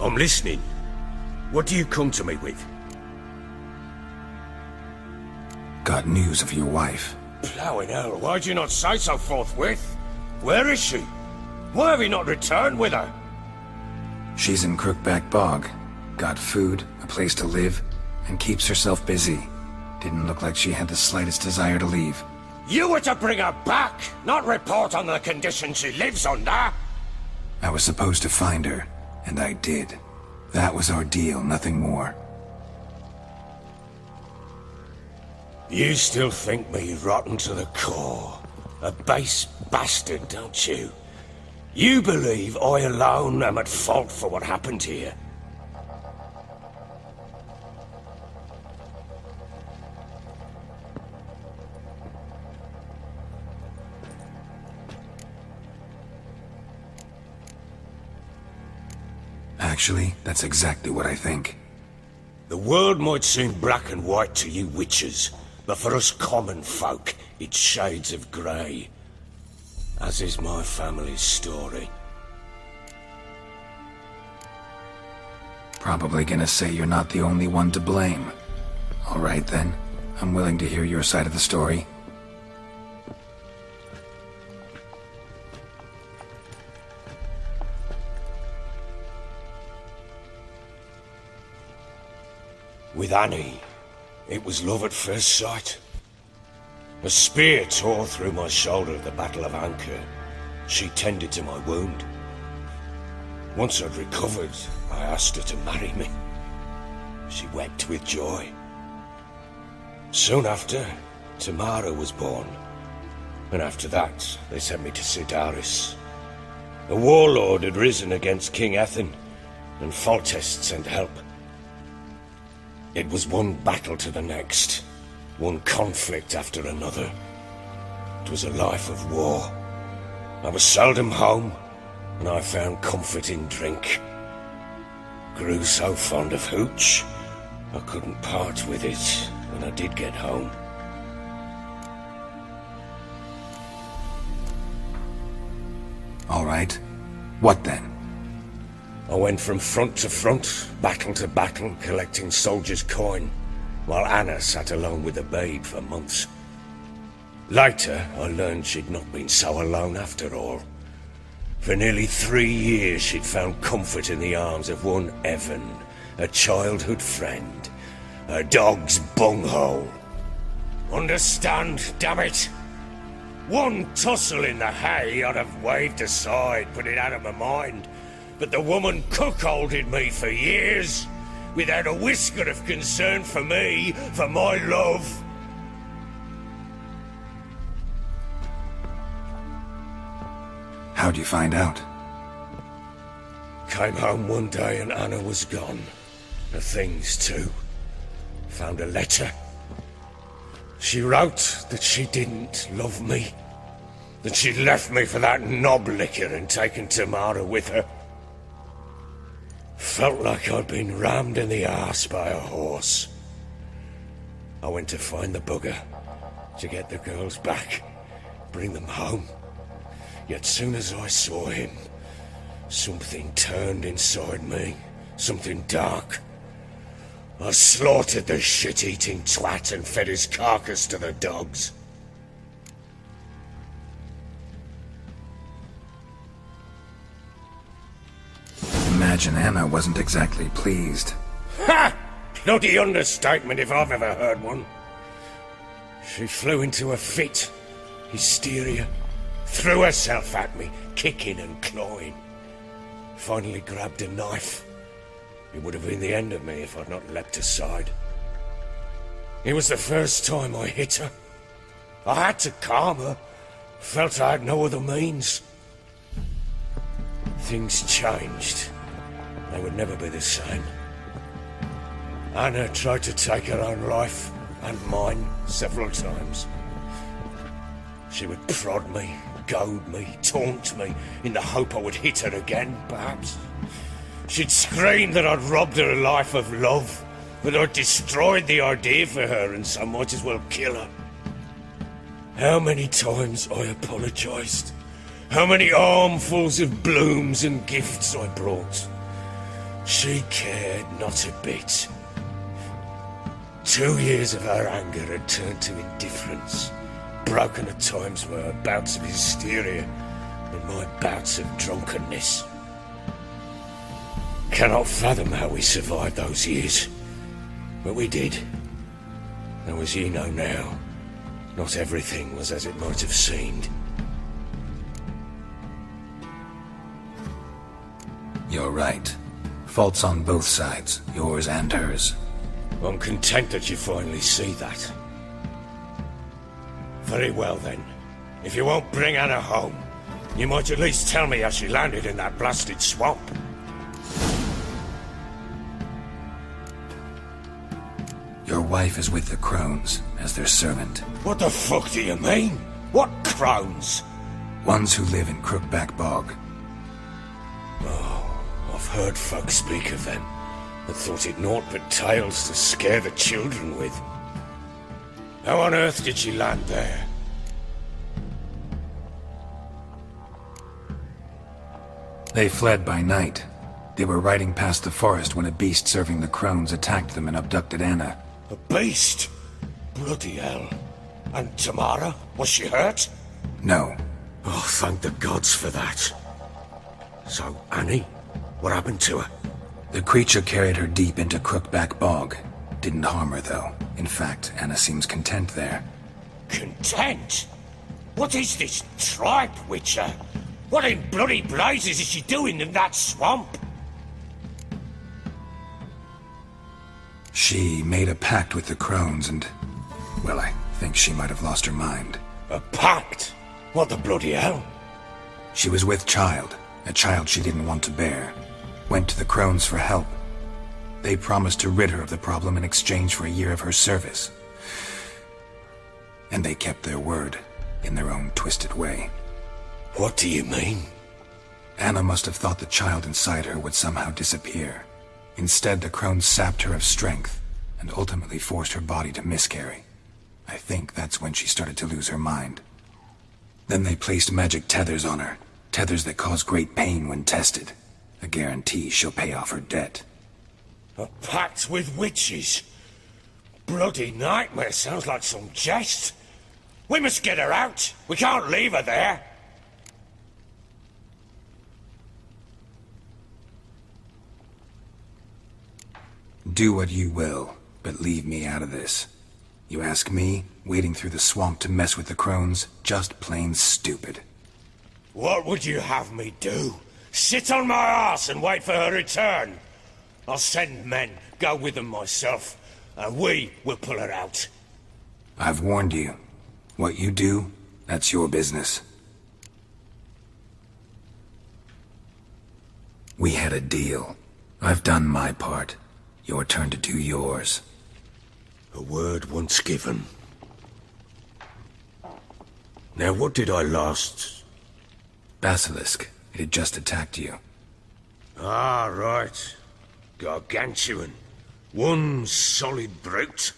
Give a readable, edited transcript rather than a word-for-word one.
I'm listening. What do you come to me with? Got news of your wife. Plowing hell, why'd you not say so forthwith? Where is she? Why have you not returned with her? She's in Crookback Bog. Got food, a place to live, and keeps herself busy. Didn't look like she had the slightest desire to leave. You were to bring her back, not report on the conditions she lives under! I was supposed to find her, and I did. That was our deal, nothing more. You still think me rotten to the core. A base bastard, don't you? You believe I alone am at fault for what happened here. Actually, that's exactly what I think. The world might seem black and white to you witches, but for us common folk, it's shades of grey. As is my family's story. Probably gonna say you're not the only one to blame. Alright then, I'm willing to hear your side of the story. With Annie, it was love at first sight. A spear tore through my shoulder at the Battle of Anchor. She tended to my wound. Once I'd recovered, I asked her to marry me. She wept with joy. Soon after, Tamara was born. And after that, they sent me to Sidaris. A warlord had risen against King Ethan, and Foltest sent help. It was one battle to the next, one conflict after another. It was a life of war. I was seldom home, and I found comfort in drink. Grew so fond of hooch, I couldn't part with it when I did get home. All right. What then? I went from front to front, battle to battle, collecting soldiers' coin, while Anna sat alone with the babe for months. Later, I learned she'd not been so alone after all. For nearly 3 years, she'd found comfort in the arms of one Evan, a childhood friend, a dog's bunghole. Understand, damn it? One tussle in the hay I'd have waved aside, put it out of my mind. But the woman cuckolded me for years, without a whisker of concern for me, for my love. How'd you find out? Came home one day and Anna was gone. Her things too. Found a letter. She wrote that she didn't love me. That she'd left me for that knob licker and taken Tamara with her. Felt like I'd been rammed in the arse by a horse. I went to find the bugger, to get the girls back, bring them home. Yet soon as I saw him, something turned inside me, something dark. I slaughtered the shit-eating twat and fed his carcass to the dogs. Imagine Anna wasn't exactly pleased. Ha! Bloody understatement if I've ever heard one. She flew into a fit, hysteria, threw herself at me, kicking and clawing. Finally grabbed a knife. It would have been the end of me if I'd not leapt aside. It was the first time I hit her. I had to calm her. Felt I had no other means. Things changed. They would never be the same. Anna tried to take her own life, and mine, several times. She would prod me, goad me, taunt me, in the hope I would hit her again, perhaps. She'd scream that I'd robbed her life of love, that I'd destroyed the idea for her, and so might as well kill her. How many times I apologized. How many armfuls of blooms and gifts I brought. She cared not a bit. 2 years of her anger had turned to indifference, broken at times by her bouts of hysteria and my bouts of drunkenness. Cannot fathom how we survived those years, but we did. Though as ye know now, not everything was as it might have seemed. You're right. Faults on both sides, yours and hers. I'm content that you finally see that. Very well then. If you won't bring Anna home, you might at least tell me how she landed in that blasted swamp. Your wife is with the crones, as their servant. What the fuck do you mean? What crones? Ones who live in Crookback Bog. I've heard folk speak of them, but thought it naught but tales to scare the children with. How on earth did she land there? They fled by night. They were riding past the forest when a beast serving the crones attacked them and abducted Anna. A beast? Bloody hell. And Tamara? Was she hurt? No. Oh, thank the gods for that. So, Annie? What happened to her? The creature carried her deep into Crookback Bog. Didn't harm her, though. In fact, Anna seems content there. Content? What is this tripe, Witcher? What in bloody blazes is she doing in that swamp? She made a pact with the crones and... well, I think she might have lost her mind. A pact? What the bloody hell? She was with child, a child she didn't want to bear. Went to the crones for help. They promised to rid her of the problem in exchange for a year of her service. And they kept their word, in their own twisted way. What do you mean? Anna must have thought the child inside her would somehow disappear. Instead, the crones sapped her of strength, and ultimately forced her body to miscarry. I think that's when she started to lose her mind. Then they placed magic tethers on her, tethers that cause great pain when tested. A guarantee she'll pay off her debt. A pact with witches? Bloody nightmare, sounds like some jest. We must get her out. We can't leave her there. Do what you will, but leave me out of this. You ask me, wading through the swamp to mess with the crones, just plain stupid. What would you have me do? Sit on my arse and wait for her return? I'll send men, go with them myself, and we will pull her out. I've warned you. What you do, that's your business. We had a deal. I've done my part. Your turn to do yours. A word once given. Now what did I last... Basilisk. It had just attacked you. Ah, right. Gargantuan. One solid brute.